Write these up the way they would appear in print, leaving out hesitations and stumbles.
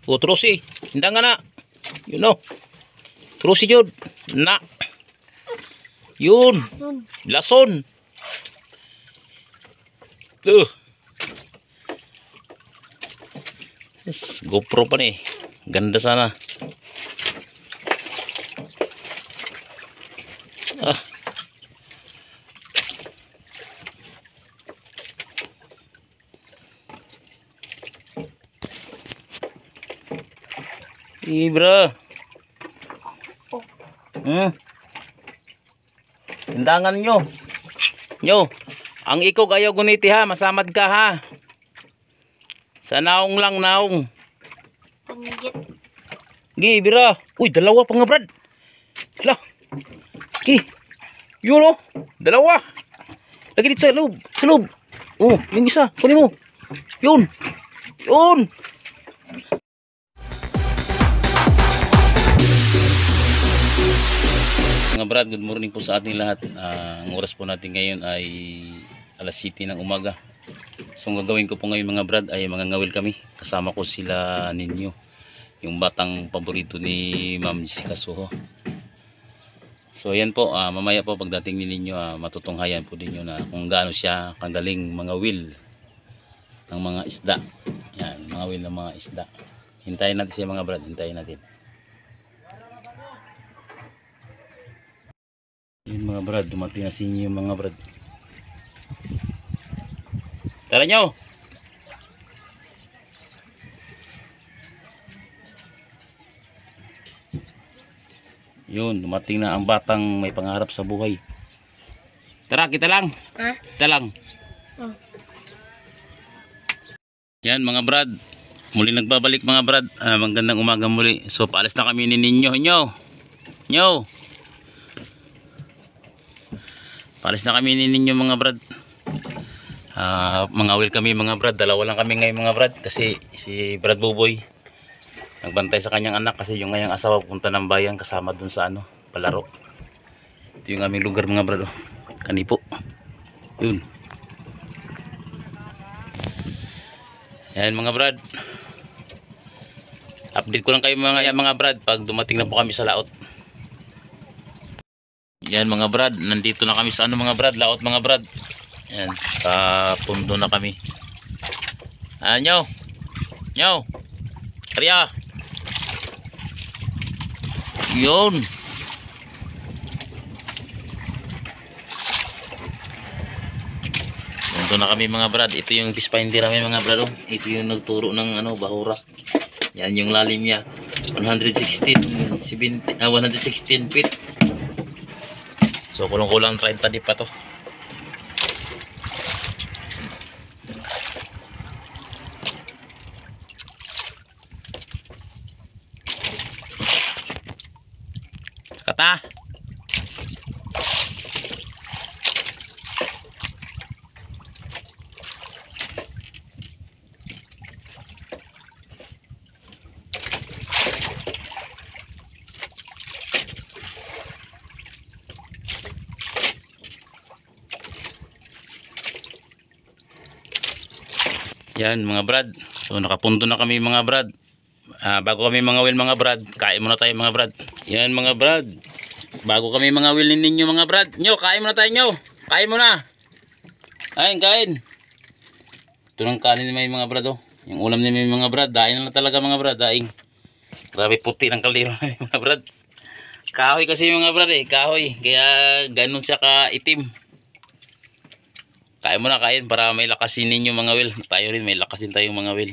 O trusi. Hindi nga na. You know. Trusi yun. Na. Yun. Lason. Yes, GoPro pa nih. Ganda sana. Ah. Bro. Tindangan nyo. Ang ikog ayaw guniti ha, masamad ka ha. Sa naong lang naong. Gi, bira. Uy, dalawa pa nga brad. Lah. Gi. Yun oh. Dalawa. Lagi dito sa loob. Sa loob. Oh, yung isa. Kunin mo. Yun. Yun. Mga brad, good morning po sa ating lahat. Ang oras po natin ngayon ay alas 7 ng umaga. So ang gagawin ko po ngayon mga brad ay mga ngawil kami. Kasama ko sila ninyo. Yung batang paborito ni Ma'am Jessica Soho. So ayan po, mamaya po pagdating ni ninyo, matutunghayan po ninyo na kung gaano siya kagaling mga will ng mga isda. Yan, mga will ng mga isda. Hintayin natin siya mga brad, hintayin natin. Yun mga brad, dumating na sa inyo yung mga brad. Tara nyo! Yun, dumating na ang batang may pangarap sa buhay. Tara, kita lang. Kita lang. Yan mga brad, muli nagbabalik mga brad. Magandang umaga muli. So paalis na kami ni ninyo. Nyo! Paalis na kami ni ninyo mga brad. Mga will kami mga brad. Dalawa lang kami ngayon mga brad. Kasi si Brad Buboy nagbantay sa kanyang anak. Kasi yung ngayong asawa punta ng bayan kasama dun sa palaro. Ito yung aming lugar mga brad. Kanipo. Yun. Yan mga brad. Update ko lang kayo mga brad pag dumating na po kami sa laot. Yan mga brad, nandito na kami sa mga brad, laot mga brad. Yan, sa pundo na kami. Nyo. Karya. Yun. Pundo na kami mga brad. Ito yung fish finder namin mga brad. Ito yung nagturo ng bahura. Yan yung lalim niya. 116 feet. So kulang-kulang 30 di pa to. Kata. Yan mga brad. So nakapunto na kami mga brad. Bago kami mga will mga brad, kain muna tayo mga brad. Yan mga brad. Bago kami mga will ninyo mga brad. Nyo, kain muna tayo nyo. Kain muna. Kain. Ito ng kanin ni may mga brad oh. Yung ulam ni may mga brad. Daing na talaga mga brad. Daing. Grabe puti ng kaldero mga brad. Kahoy kasi mga brad kahoy. Kaya ganun siya ka-itim. Kain muna kain para may lakasin ninyo mga will. Tayo rin may lakasin tayong mga will.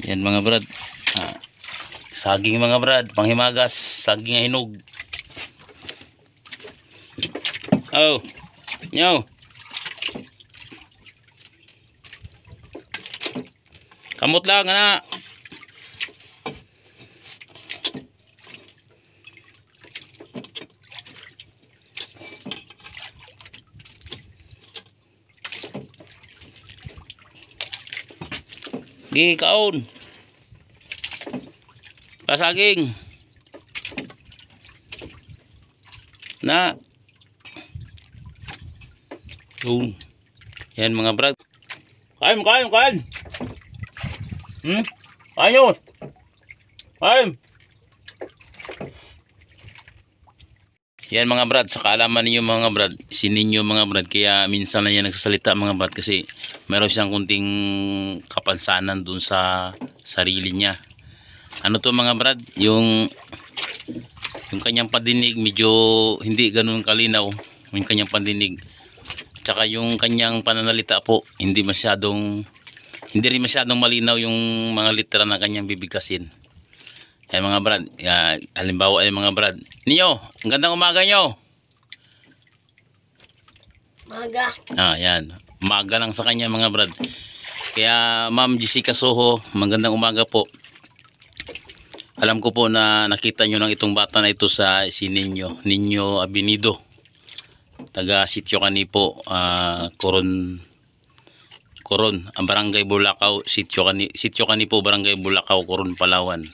Yan mga brad. Saging mga brad. Panghimagas. Saging na hinog. Oh. Nyo. Kamot lang anak. Gi kaon. Pasaging. Na. Yan mga brad. Kain. Ayun! Ayun! Yan mga brad, sa kaalaman ninyo mga brad, si Ninyo mga brad, kaya minsan na yan nagsasalita mga brad kasi meron siyang kunting kapansanan dun sa sarili niya. Ano to mga brad, yung kanyang pandinig medyo hindi ganun kalinaw, yung kanyang pandinig. Tsaka yung kanyang pananalita po, hindi rin masyadong malinaw yung mga litera na kanyang bibigkasin. Yan mga brad, halimbawa ay mga brad. Niyo, ang gandang umaga nyo. Maga. Yan. Umaga lang sa kanya mga brad. Kaya Ma'am Jessica Soho, magandang umaga po. Alam ko po na nakita nyo ng itong bata na ito sa si Ninyo Abinido. Taga Sitio Cani po, Coron, ang Barangay Bulacau, Sitio Cani po, Barangay Bulacau, Coron, Palawan.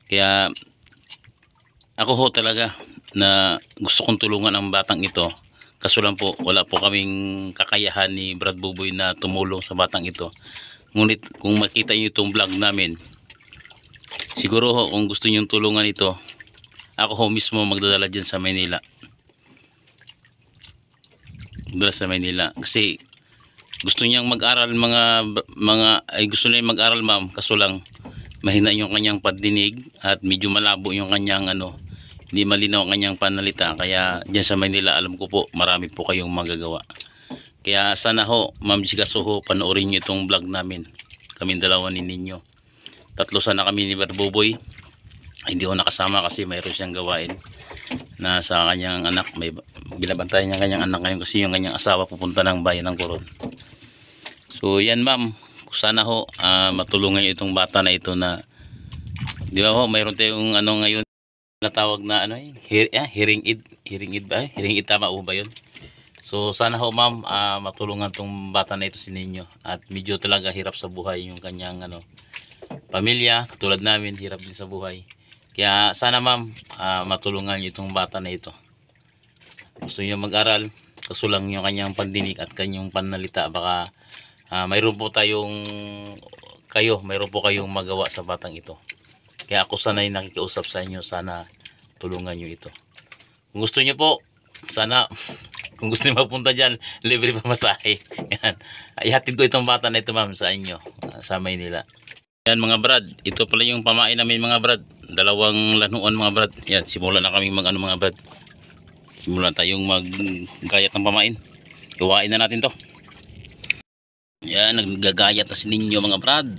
Kaya ako ho talaga na gusto kong tulungan ang batang ito. Kaso lang po, wala po kaming kakayahan ni Brad Buboy na tumulong sa batang ito. Ngunit kung makita niyo itong vlog namin, siguro ho kung gusto niyo tulungan ito, ako ho mismo magdadala dyan sa Maynila. Magdadala sa Maynila. Kasi gusto niyang mag-aral gusto niya mag-aral ma'am, kaso lang mahina yung kanyang pandinig at medyo malabo yung kanyang hindi malinaw ang kanyang panalita. Kaya dyan sa Manila, alam ko po marami po kayong magagawa. Kaya sana ho Ma'am Jessica Soho, panoorin nyo itong vlog namin, kaming dalawa ni Ninyo. Tatlo sana kami ni Barbuboy, hindi ko nakasama kasi mayroon siyang gawain na sa kanyang anak. May binabantayan niya kanyang anak ngayon kasi yung kanyang asawa pupunta ng bayan ng Coron. So yan ma'am, sana ho matulungan niyo itong bata na ito na, di ba ho, mayroon tayong ngayon na tawag na hearing aid ba? Hearing aid, tama ba yun? So sana ho ma'am, matulungan itong bata na ito si Ninyo. At medyo talaga hirap sa buhay yung kanyang pamilya, katulad namin, hirap din sa buhay. Kaya sana ma'am, matulungan niyo itong bata na ito. Gusto niyo mag-aral, kaso lang yung kanyang pandinig at kanyang panalita, baka mayroon po kayong magawa sa batang ito. Kaya ako sana'y nakikiusap sa inyo, sana tulungan nyo ito. Kung gusto nyo po, sana kung gusto nyo mapunta dyan, libre pa masahe. Yan. Ihatid ko itong bata na ito ma'am sa inyo, sa Maynila. Yan mga brad, ito pala yung pamain namin mga brad. 2 lanuan mga brad. Yan, simulan na kami mga brad. Simulan tayong maggayat ng pamain. Iwain na natin to. Yan, naggagayat na si Ninyo mga brad.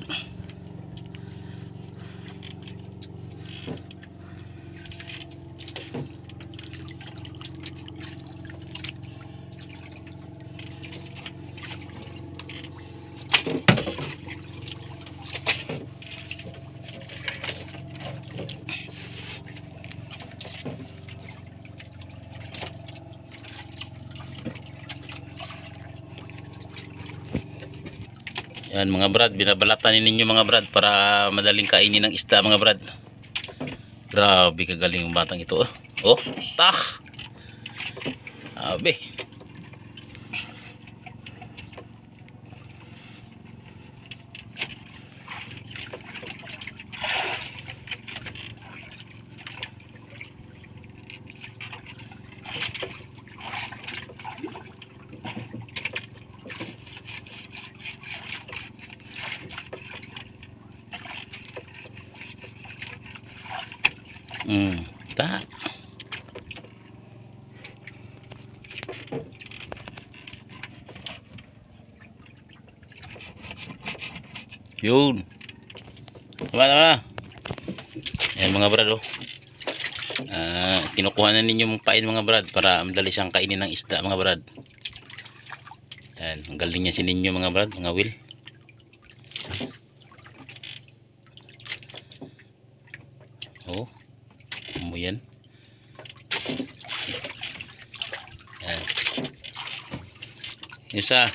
Yan mga brad, binabalatan ninyo mga brad para madaling kainin ng isda mga brad. Grabe kagaling yung batang ito. Oh, tak. Abe. Tak. Yun. Tama. Ayan mga brad oh. Kinukuha na ninyo mong pain mga brad para madali siyang kainin ng isda mga brad. Ayan, ang galing niya si Ninyo mga brad, mga will. Oh, mo yan. Ayan. Isa.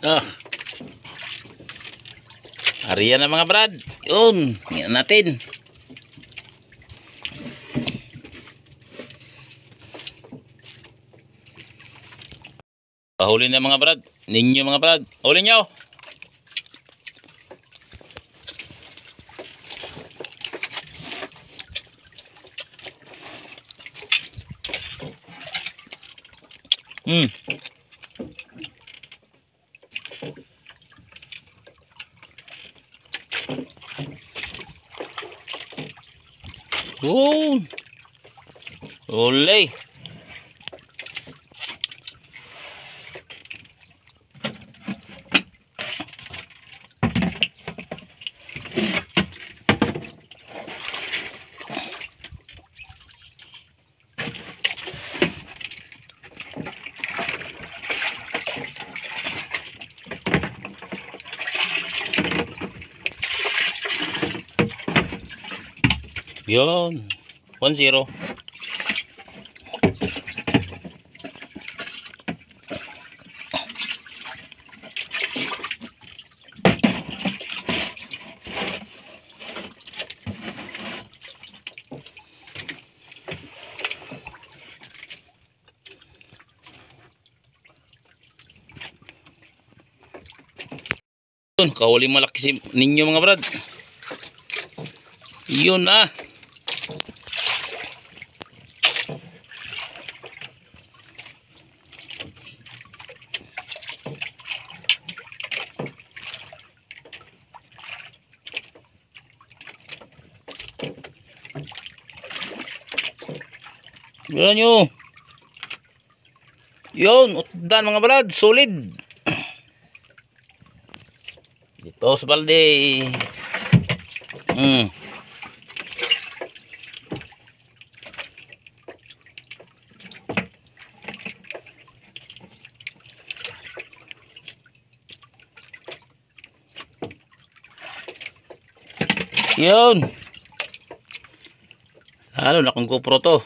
Ah. Ariyan na mga brad. Yun. Yan natin. Pahuli na mga brad. Ninyo mga brad. Huli nyo. Huli. Yun. 1-0. Yun, kahuli malaki si ninyo mga brad. Yun ah. Yun nyo. Yun, utdan mga brad, solid. Dito sa balde. Yun. Lalo na kung GoPro to.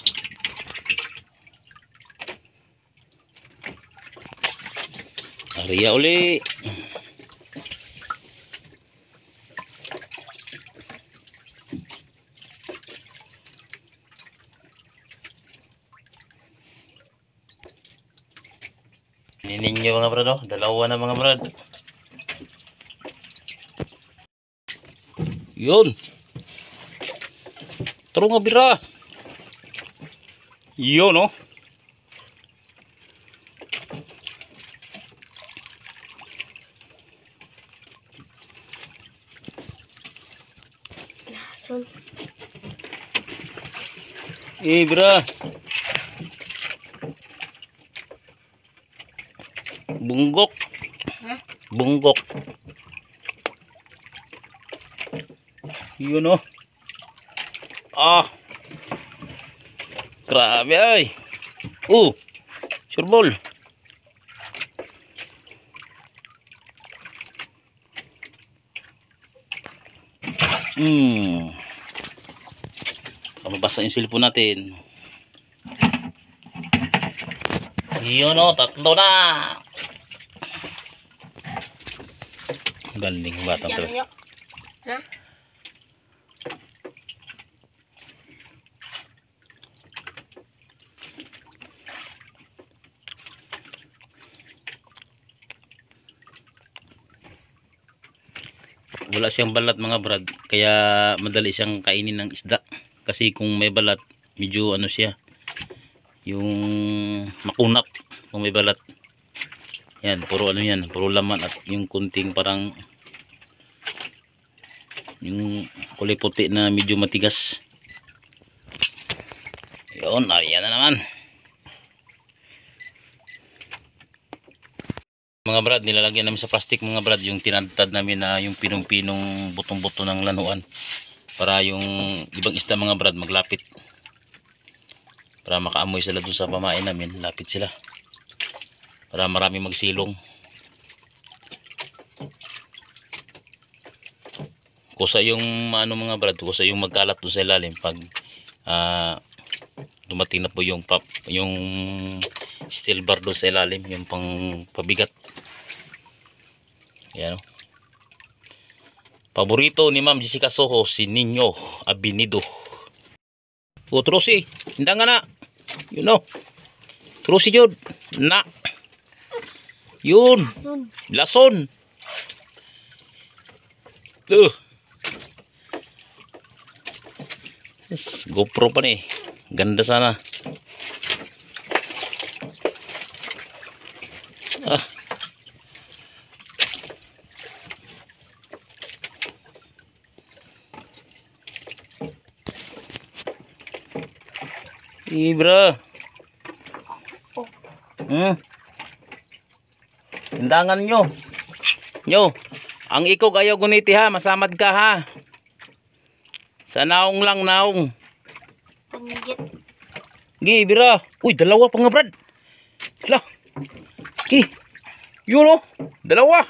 Ariya uli. Ninyo mga brad, oh. Dalawa na mga brad. Yun. Taro nga bira. Yun oh. Lason. Bira. Bunggok. Bunggok. Yun oh. Ah. Grabe ay. Surbol. Mabasa yung cellphone natin. Yun oh, tatlo na. Galing batang to. Ha? Wala siyang balat mga brad, kaya madali siyang kainin ng isda. Kasi kung may balat, medyo ano siya, yung makunat kung may balat. Yan, puro ano yan, puro laman at yung kunting parang yung kulay puti na medyo matigas. Yun, ayan na naman. Mga brad, nilalagyan namin sa plastic mga brad yung tinadtad namin na yung pinong-pinong butong-buto ng lanuan para yung ibang isda mga brad maglapit, para makaamoy sila dun sa pamain namin, lapit sila para marami magsilong. Kusa yung ano mga brad, kusa yung magkalat dun sa ilalim pag dumating na po yung steel bar doon sa ilalim, yung pang pabigat. Yan. Paborito ni Ma'am Jessica Soho, si Nino Abinido. O, trusi. Hindi nga na. You know. Trusi yun. Na. Yun. Lason. Yes, GoPro pa ni. Ganda sana. Ah. Bro. Tindangan nyo. Ang ikog ayaw guniti ha. Masamad ka ha. Sa naong lang naong. Gi, bira. Uy, dalawa pa nga, Brad. Lah. Gi. Yun oh. Dalawa.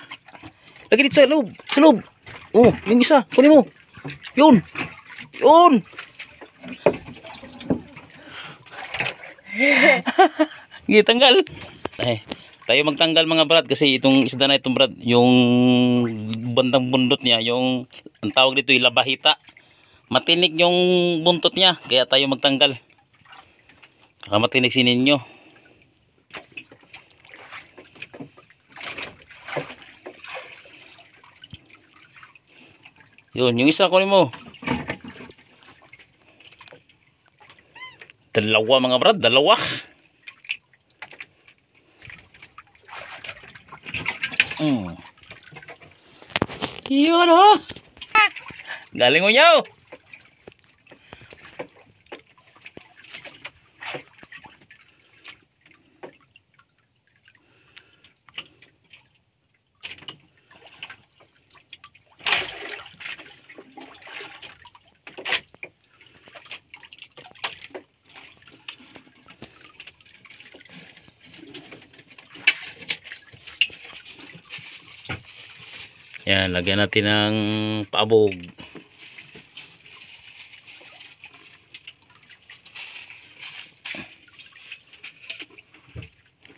Lagi dito sa loob. Sa loob. Oh, yung isa. Kunin mo. Yun. Yun. Gi, tanggal. Tayo magtanggal mga Brad kasi itong isda na itong Brad, yung bandang bundot niya, yung ang tawag dito yung labahita. Matinik yung buntot niya, kaya tayo magtanggal. Baka matinik si Ninyo. Yun, yung isa kunin mo. Dalawa mga Brad, dalawa. Yun oh. Galing mo nyo. Yan, lagyan natin ng paabog.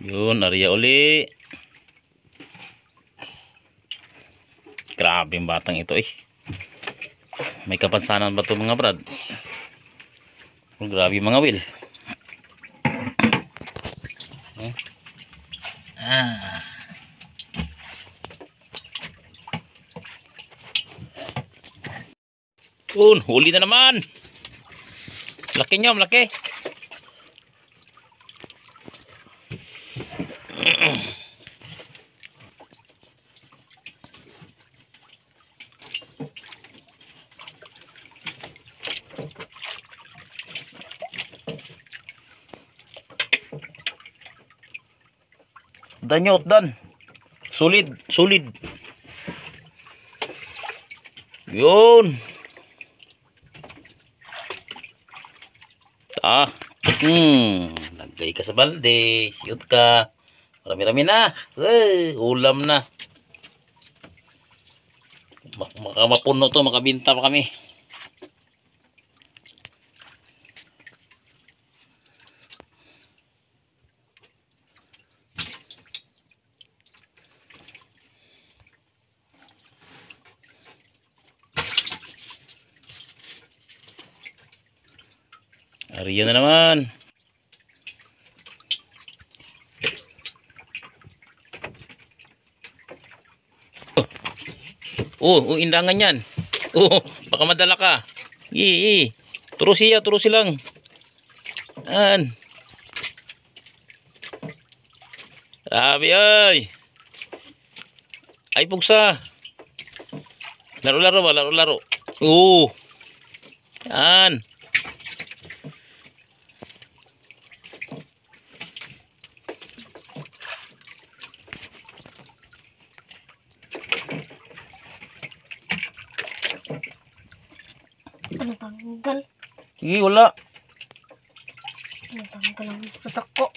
Yun, ariya uli. Grabe yung batang ito eh. May kapansanan ba ito mga Brad? Oh, grabe mga Will. Yun, huli na naman. Laki nyo, malaki. Danyot dan. Solid, solid. Yun. Lagay ka sa balde, siyot ka. Marami-rami na. Ulam na. Makamapuno to, makabinta pa kami. Ariyo na naman. Indangan yan. Baka madala ka. Turusi lang. Grabe ay. Ay pugsa. Laro-laro ba? Laro-laro. Yan. Ano tanggal? Sige, wala. Ano tanggal ang patak ko?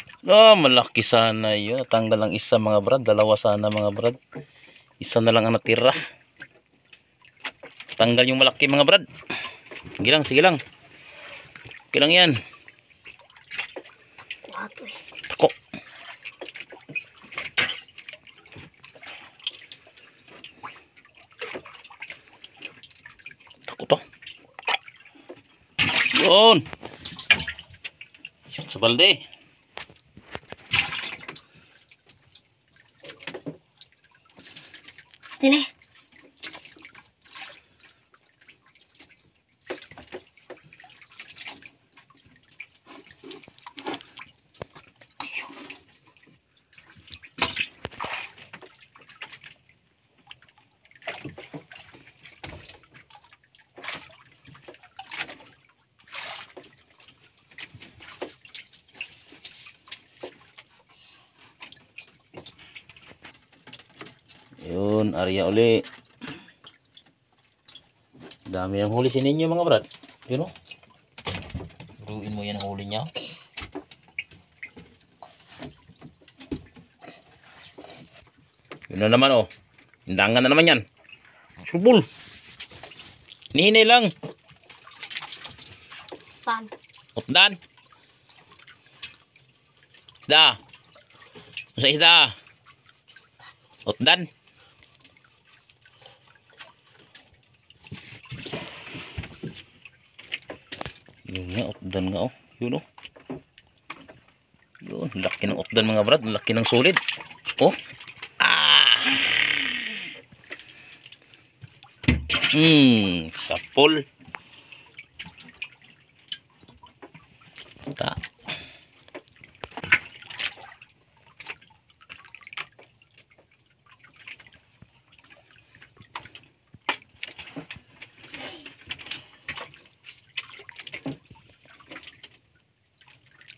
Malaki sana yun. Tanggal lang isa mga Brad. Dalawa sana mga Brad. Isa na lang ang natira. Tanggal yung malaki mga Brad. Sige lang, sige lang. Okay lang yan. Wato eh. Tako. ko to. Yun. Shoot sa balde. Dine. Yun, area uli. Dami ng huli si Ninyo mga brad. Yun o. Ruin mo yan ang huli niya. Yun na naman o. Hindangan na naman yan. Subul. Nihinay lang. Pan. Utdan. Da. Masa isda. Utdan. Yun nga, utdan nga oh. Yun oh. Yun, laki ng utdan mga brad. Laki ng solid. Oh. Ah. Sapol. Ta.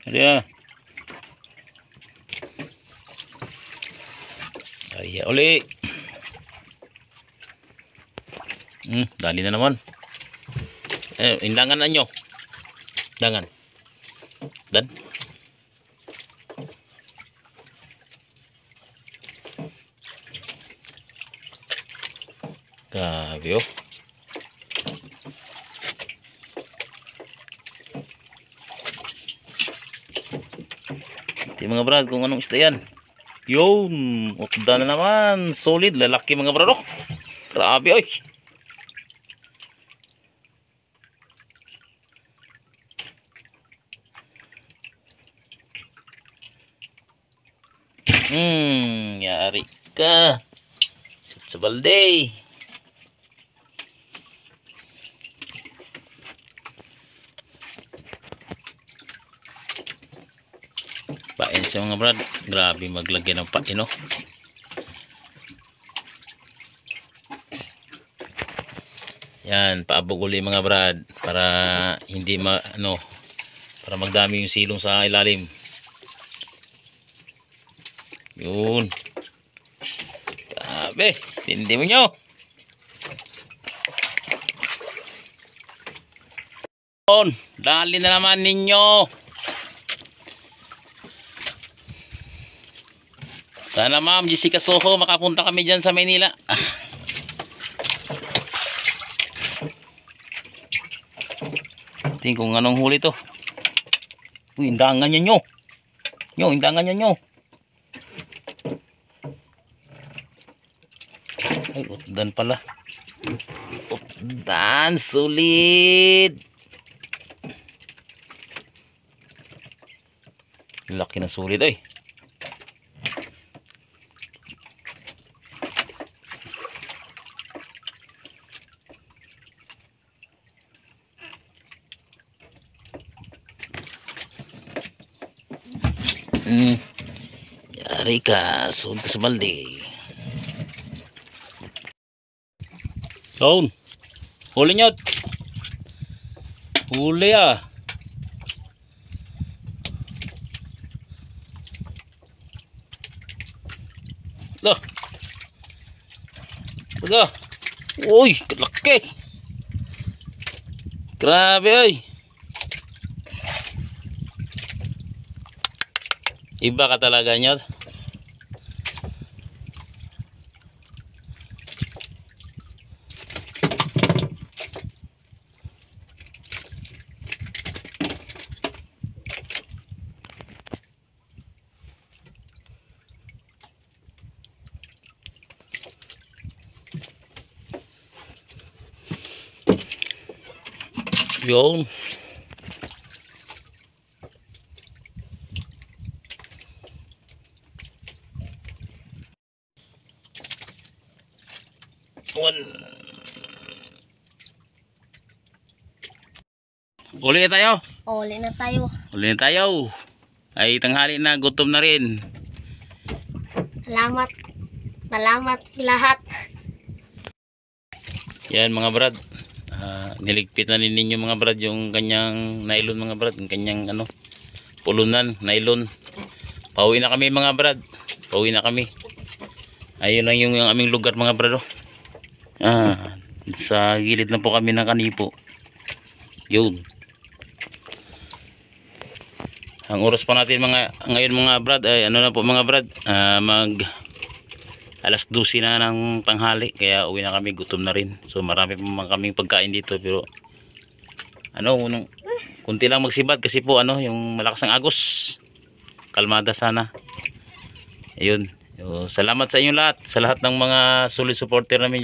Ada. Ay, uli. Dali na naman. Indangan na nyo. Dangan. Dan. Grabe oh. Ito mga brad kung anong isda yan. Yun. Utda na naman. Solid. Lalaki mga brad oh. Grabe oy. Yari ka. Sa balde. Pain siya mga brad. Grabe maglagyan ng pain oh. Yan, paabog uli mga brad para hindi para magdami yung silong sa ilalim. Yun. Grabe, hindi mo nyo. Yun, dali na naman ninyo. Sana ma'am Jessica Soho makapunta kami dyan sa Maynila. Tingnan kung anong huli to. Uy, hindangan nyo. Hindangan nyo. Ay, utdan pala. Utdan, sulit. Laki na sulit ay. Yari ka, sulit ka sa balde. Down. Huli nyo. Huli ah. Loh. Baga. Uy, laki. Grabe ay. Iba ka talaga nyo. Yun. One. Uli na tayo. Uli na tayo. Uli na tayo. Ay tanghali na, gutom na rin. Salamat. Salamat lahat. Yan mga brad. Niligpit na ninyo mga brad yung kanyang nylon mga brad. Yung kanyang ano, pulunan, nylon. Pauwi na kami mga brad. Pauwi na kami. Ayun lang yung aming lugar mga brad. Sa gilid na po kami ng kanipo. Yun. Ang oras pa natin ngayon mga brad ay ano na po mga brad, mag alas 12 na ng tanghali, kaya uwi na kami, gutom na rin. So marami pa mga kaming pagkain dito, pero ano, kunti lang magsibad kasi po ano, yung malakas ng agos. Kalmada sana. Ayun. So, salamat sa inyong lahat, sa lahat ng mga solid supporter namin.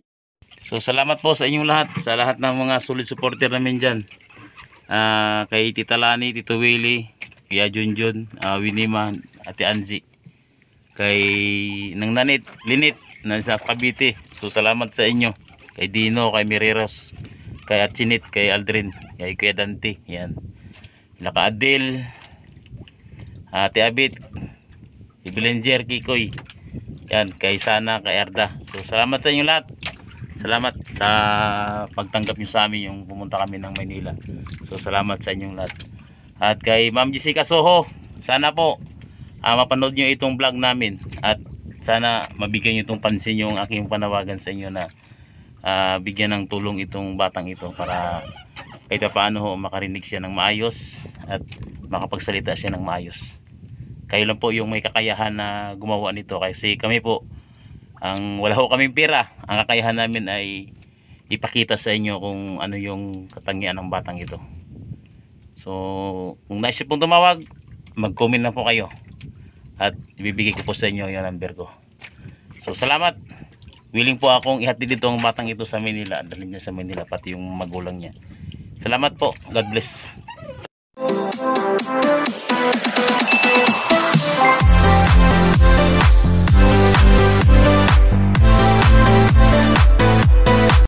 So salamat po sa inyong lahat, sa lahat ng mga solid supporter namin dyan. Kay Tita Lani, Tito Willie, Kuya Junjun, Winima, Ate Angie, kay nang Linit na sa Cavite. So salamat sa inyo. Kay Dino, kay Mireros, kay Atchinit, kay Aldrin, kay Kuya Dante, yan. Naka Adel, Ate Abit, Ibelenger, Kikoy, yan, kay Sana, kay Arda. So salamat sa inyo lahat. Salamat sa pagtanggap nyo sa amin yung pumunta kami ng Maynila. So salamat sa inyong lahat. At kay Ma'am Jessica Soho, sana po mapanood nyo itong vlog namin, at sana mabigyan nyo itong pansin yung aking panawagan sa inyo na bigyan ng tulong itong batang ito para kahit paano ho makarinig siya ng maayos at makapagsalita siya ng maayos. Kayo lang po yung may kakayahan na gumawa nito, kasi kami po wala ho kaming pera. Ang kakayahan namin ay ipakita sa inyo kung ano yung katangian ng batang ito. So kung naisip pong tumawag, mag-comment na po kayo at ibibigay ko po sa inyo yung number ko. So salamat. Willing po akong ihatid dito ang batang ito sa Manila, dalhin niya sa Manila, pati yung magulang niya. Salamat po. God bless.